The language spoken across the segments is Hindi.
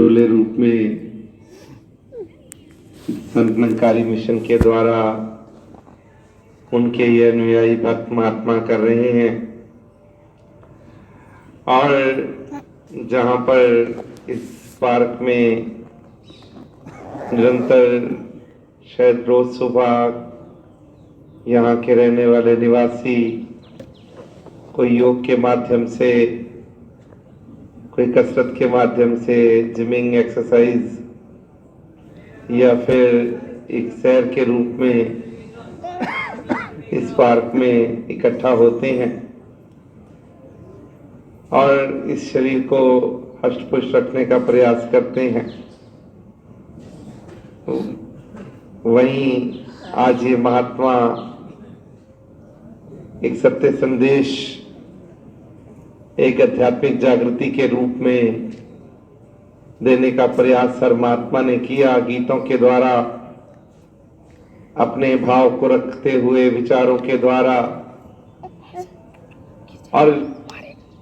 रूप में संत निरंकारी मिशन के द्वारा उनके ये अनुयायी भक्त महात्मा कर रहे हैं। और जहाँ पर इस पार्क में निरंतर शायद रोज सुबह यहाँ के रहने वाले निवासी कोई योग के माध्यम से, कोई कसरत के माध्यम से, जिमिंग एक्सरसाइज या फिर एक सैर के रूप में इस पार्क में इकट्ठा होते हैं और इस शरीर को हष्ट-पुष्ट रखने का प्रयास करते हैं। वहीं आज ये महात्मा एक सत्य संदेश, एक आध्यात्मिक जागृति के रूप में देने का प्रयास हर महात्मा ने किया। गीतों के द्वारा, अपने भाव को रखते हुए, विचारों के द्वारा, और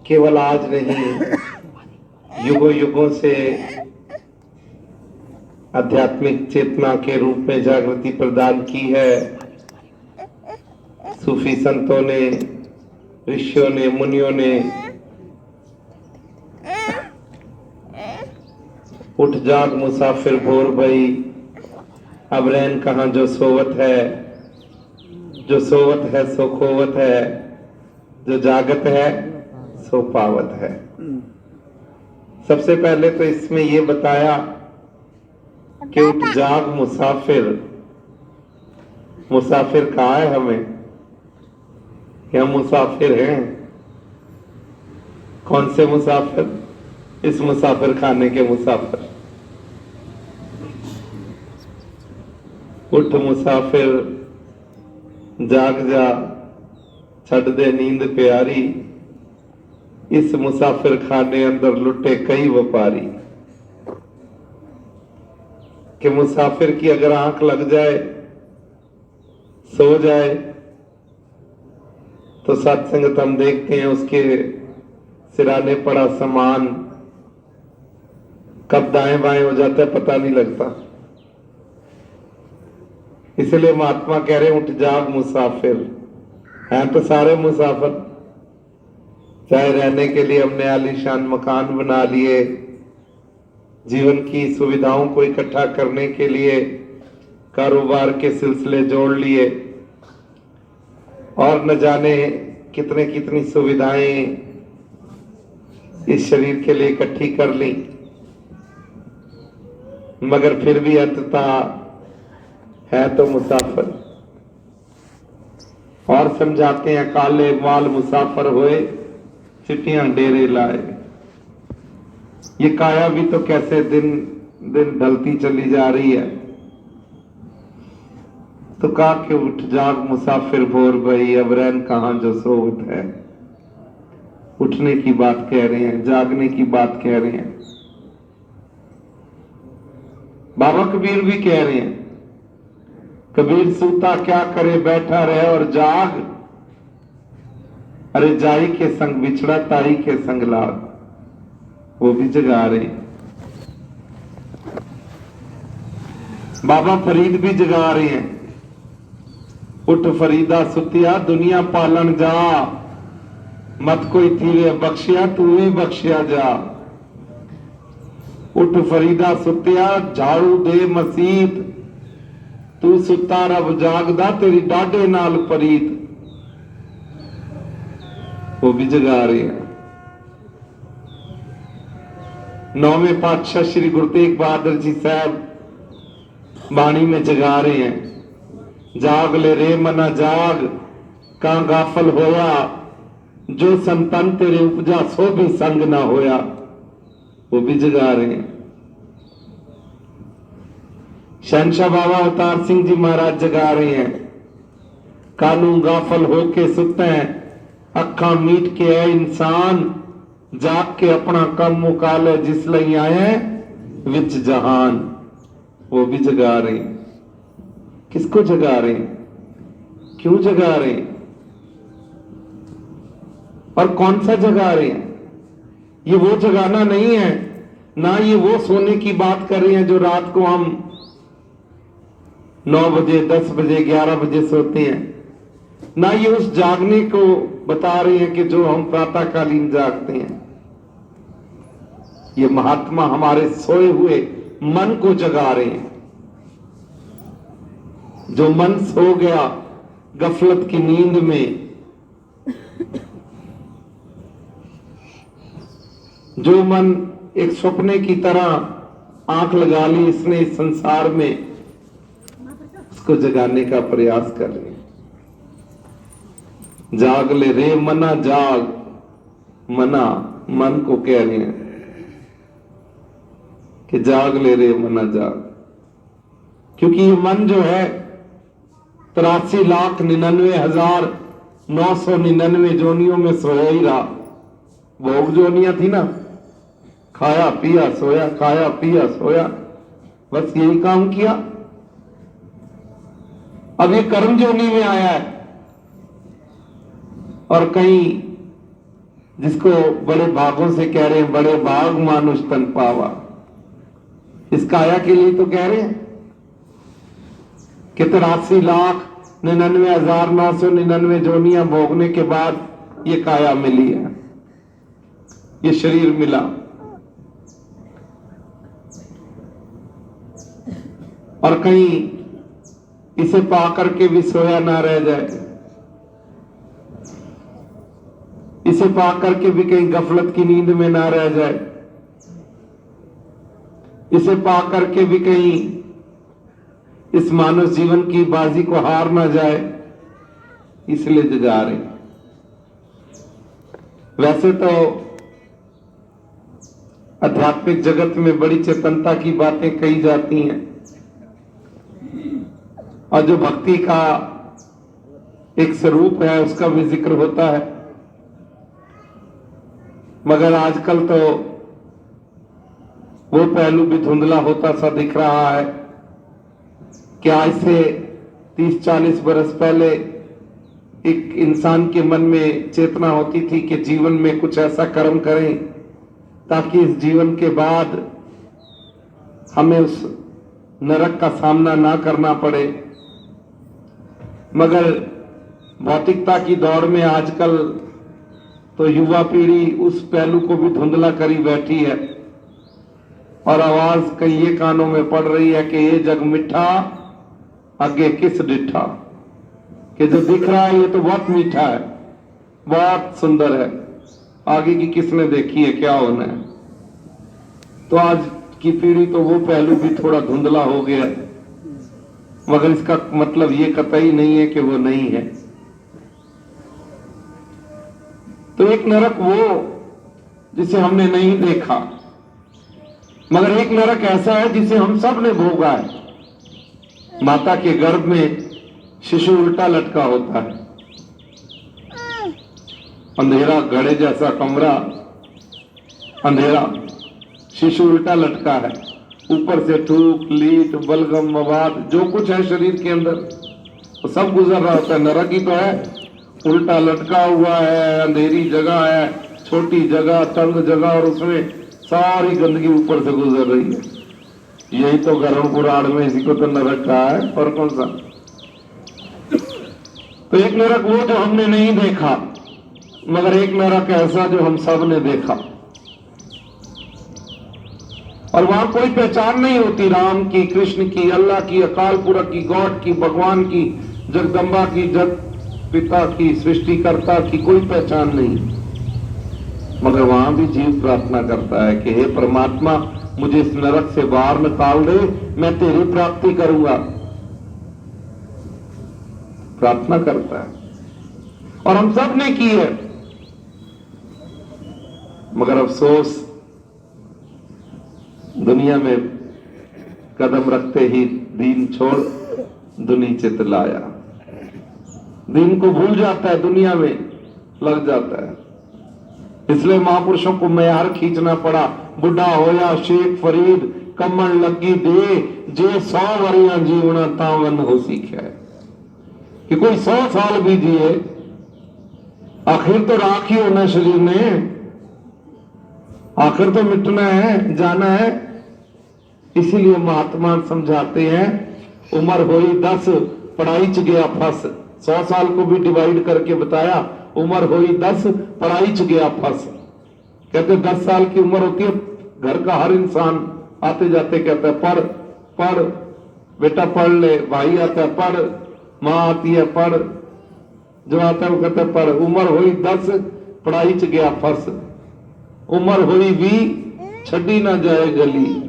केवल आज नहीं, युगों युगों से आध्यात्मिक चेतना के रूप में जागृति प्रदान की है। सूफी संतों ने, ऋषियों ने, मुनियों ने उठ जाग मुसाफिर भोर भई, अब रैन कहाँ जो सोवत है, जो सोवत है सो खोवत है, जो जागत है सो पावत है। सबसे पहले तो इसमें ये बताया कि उठ जाग मुसाफिर। मुसाफिर कहाँ है हमें? हम मुसाफिर हैं। कौन से मुसाफिर? इस मुसाफिर खाने के मुसाफिर। उठ मुसाफिर जाग जा, छड़ दे नींद प्यारी, इस मुसाफिर खाने अंदर लुटे कई व्यापारी। कि मुसाफिर की अगर आंख लग जाए, सो जाए, तो सत्संगत हम देखते हैं उसके सिराने पड़ा सामान कब दाएं बाएं हो जाता है पता नहीं लगता। इसलिए महात्मा कह रहे उठ जाग मुसाफिर। हैं तो सारे मुसाफिर, चाहे रहने के लिए हमने आलीशान मकान बना लिए, जीवन की सुविधाओं को इकट्ठा करने के लिए कारोबार के सिलसिले जोड़ लिए, और न जाने कितने कितनी सुविधाएं इस शरीर के लिए इकट्ठी कर ली, मगर फिर भी अंततः है तो मुसाफिर। और समझाते हैं काले माल मुसाफिर हुए, चिट्ठियां डेरे लाए। ये काया भी तो कैसे दिन दिन ढलती चली जा रही है। तो कहा कि उठ जाग मुसाफिर भोर भई, अब रैन कहाँ जो सोवत है। उठने की बात कह रहे हैं, जागने की बात कह रहे हैं। बाबा कबीर भी कह रहे हैं, कबीर सूता क्या करे बैठा रहे और जाग, अरे जाई के संग बिछड़ा ताई के संग लाग। वो भी जगा रहे हैं। बाबा फरीद भी जगा रहे हैं, उठ फरीदा सुतिया दुनिया पालन जा, मत कोई थीरे बख्शिया तू भी बख्शिया जा। उठ फरीदा सुतिया झाड़ू दे मसीत, तू सुता रब जागदा तेरी डाडे नाल परीत। वो भी जगा रहे हैं। नौवें पातशाह श्री गुरु तेग बहादुर जी साहब बाणी में जगा रहे हैं, जाग ले रे मना जाग, कहां गाफल होया, जो संतन तेरे उपजा सो भी संग ना होया। वो भी जगा रहे हैं। शहनशाह बाबा अवतार सिंह जी महाराज जगा रहे हैं, कानू गाफल होके सुते हैं, अखा मीट के है इंसान, जाग के अपना कम मुका ले जिस लई आए विच जहान। वो भी जगा रहे हैं। किसको जगा रहे हैं? क्यों जगा रहे हैं? और कौन सा जगा रहे हैं? ये वो जगाना नहीं है ना ये वो सोने की बात कर रहे हैं जो रात को हम 9 बजे, 10 बजे, 11 बजे सोते हैं। ना ये उस जागने को बता रहे हैं कि जो हम प्रातःकालीन जागते हैं। ये महात्मा हमारे सोए हुए मन को जगा रहे हैं। जो मन सो गया गफलत की नींद में, जो मन एक सपने की तरह आंख लगा ली इसने इस संसार में, उसको जगाने का प्रयास कर रहे हैं। जाग ले रे मना जाग, मना मन को कह रहे हैं कि जाग ले रे मना जाग। क्योंकि ये मन जो है 83,99,999 जोनियों में सोया ही रहा। भोग जोनियां थी ना, खाया पिया सोया, खाया पिया सोया, बस यही काम किया। अब ये कर्म जोनी में आया है। और कहीं जिसको बड़े भागों से कह रहे हैं, बड़े भाग मानुष तन पावा, इस काया के लिए तो कह रहे हैं कि 83,99,999 जोनियां भोगने के बाद ये काया मिली है, ये शरीर मिला। और कहीं इसे पा करके भी सोया ना रह जाए, इसे पा करके भी कहीं गफलत की नींद में ना रह जाए, इसे पा करके भी कहीं इस मानव जीवन की बाजी को हार ना जाए, इसलिए जगा रहे। वैसे तो आध्यात्मिक जगत में बड़ी चेतनता की बातें कही जाती हैं और जो भक्ति का एक स्वरूप है उसका भी जिक्र होता है। मगर आजकल तो वो पहलू भी धुंधला होता सा दिख रहा है कि आज से 30-40 बरस पहले एक इंसान के मन में चेतना होती थी कि जीवन में कुछ ऐसा कर्म करें ताकि इस जीवन के बाद हमें उस नरक का सामना ना करना पड़े। मगर भौतिकता की दौड़ में आजकल तो युवा पीढ़ी उस पहलू को भी धुंधला करी बैठी है और आवाज कहीं ये कानों में पड़ रही है कि ये जग मिठा आगे किस डिठा, कि जो दिख रहा है ये तो बहुत मीठा है, बहुत सुंदर है, आगे की किसने देखी है, क्या होना है। तो आज की पीढ़ी तो वो पहलू भी थोड़ा धुंधला हो गया, मगर इसका मतलब ये कतई नहीं है कि वो नहीं है। तो एक नरक वो जिसे हमने नहीं देखा, मगर एक नरक ऐसा है जिसे हम सब ने भोगा है। माता के गर्भ में शिशु उल्टा लटका होता है, अंधेरा घड़े जैसा कमरा, अंधेरा, शिशु उल्टा लटका है, ऊपर से थूक, लीट, बलगम, मवाद जो कुछ है शरीर के अंदर वो सब गुजर रहा होता है। नरक ही तो है, उल्टा लटका हुआ है, अंधेरी जगह है, छोटी जगह, तंग जगह, और उसमें सारी गंदगी ऊपर से गुजर रही है। यही तो गरुड़ पुराण में इसी को तो नरक कहा है, और कौन सा। तो एक नरक वो जो हमने नहीं देखा, मगर एक नरक ऐसा जो हम सब ने देखा, और वहां कोई पहचान नहीं होती राम की, कृष्ण की, अल्लाह की, अकाल पुरख की, गॉड की, भगवान की, जगदम्बा की, जग पिता की, सृष्टिकर्ता की कोई पहचान नहीं। मगर वहां भी जीव प्रार्थना करता है कि हे परमात्मा मुझे इस नरक से बाहर निकाल दे, मैं तेरी प्राप्ति करूंगा। प्रार्थना करता है और हम सब ने की है, मगर अफसोस दुनिया में कदम रखते ही दीन छोड़ दुनी चित लाया, दीन को भूल जाता है, दुनिया में लग जाता है। इसलिए महापुरुषों को मैयार खींचना पड़ा, बुढ़ा होया शेख फरीद कमन लगी दे, जे 100 वरियां जीवना तावन हो सीखा है। कि कोई 100 साल भी जिए, आखिर तो राख ही होना शरीर ने। आखिर तो मिटना है, जाना है। इसीलिए महात्मा समझाते हैं, उम्र हुई 10 पढ़ाई च गया फंस। 100 साल को भी डिवाइड करके बताया, उम्र हुई 10 पढ़ाई च गया फंस। कहते 10 साल की उम्र होती है, घर का हर इंसान आते जाते कहता है पढ़ पढ़ बेटा, पढ़ ले। भाई आता है पढ़, माँ आती है पढ़, जो आता है वो कहता है पढ़। उम्र हुई 10 पढ़ाई च गया फंस। उम्र हुई 20 छड़ी ना जाए गली।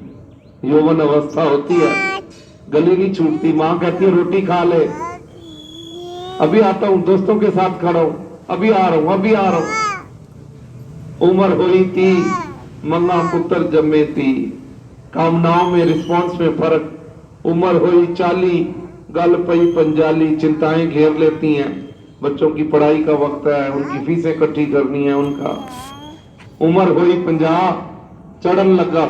यौवन अवस्था होती है, गली नहीं छूटती। माँ कहती है रोटी खा ले, अभी आता हूं, दोस्तों के साथ खड़ा हूं, अभी आ रहा हूं, अभी आ रहा हूं। उम्र हुई 30 मन्ना पुत्र जमे थी। कामनाओं में रिस्पॉन्स में फर्क। उम्र हुई 40 गल पई पंजाली। चिंताएं घेर लेती हैं, बच्चों की पढ़ाई का वक्त है, उनकी फीसें इकट्ठी करनी है उनका। उम्र हुई 50 चढ़न लगा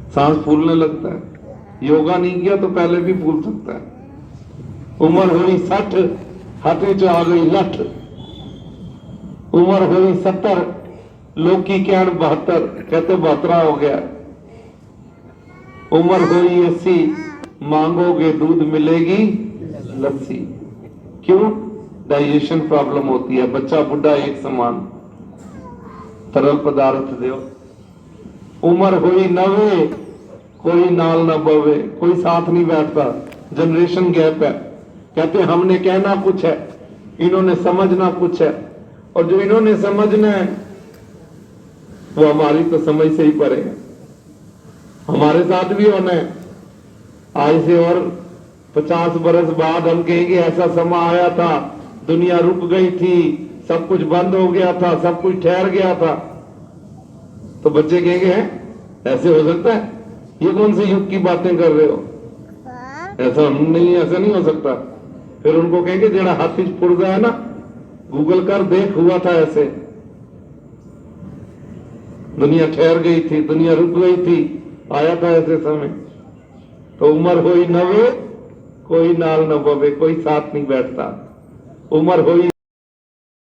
सांस फूलने लगता है। योगा नहीं किया तो पहले भी फूल सकता है। उम्र हुई 60 हाथे च आ गई लठ। उम्र हुई 70 लोकी कहन 72, कहते 72 हो गया। उम्र हुई 80 मांगोगे दूध मिलेगी लस्सी। क्यों? डाइजेशन प्रॉब्लम होती है। बच्चा बुढ़ा एक समान, तरल पदार्थ दो। उम्र हुई 90 कोई नाल न बवे, कोई साथ नहीं बैठता। जनरेशन गैप है। कहते हमने कहना कुछ है, इन्होंने समझना कुछ है, और जो इन्होंने समझना है वो हमारी तो समझ से ही परे है। हमारे साथ भी होना है। आज से और 50 बरस बाद हम कहेंगे ऐसा समा आया था, दुनिया रुक गई थी, सब कुछ बंद हो गया था, सब कुछ ठहर गया था। तो बच्चे कहेंगे हैं ऐसे हो सकता है? ये कौन से युग की बातें कर रहे हो? ऐसा नहीं, ऐसा नहीं हो सकता। फिर उनको कहेंगे जेड़ा हाथी पुर्जा है ना, गूगल कर देख, हुआ था ऐसे। दुनिया ठहर गई थी, दुनिया रुक गई थी, आया था ऐसे समय। तो उम्र हुई 90 कोई नाल न बवे, कोई साथ नहीं बैठता। उम्र हुई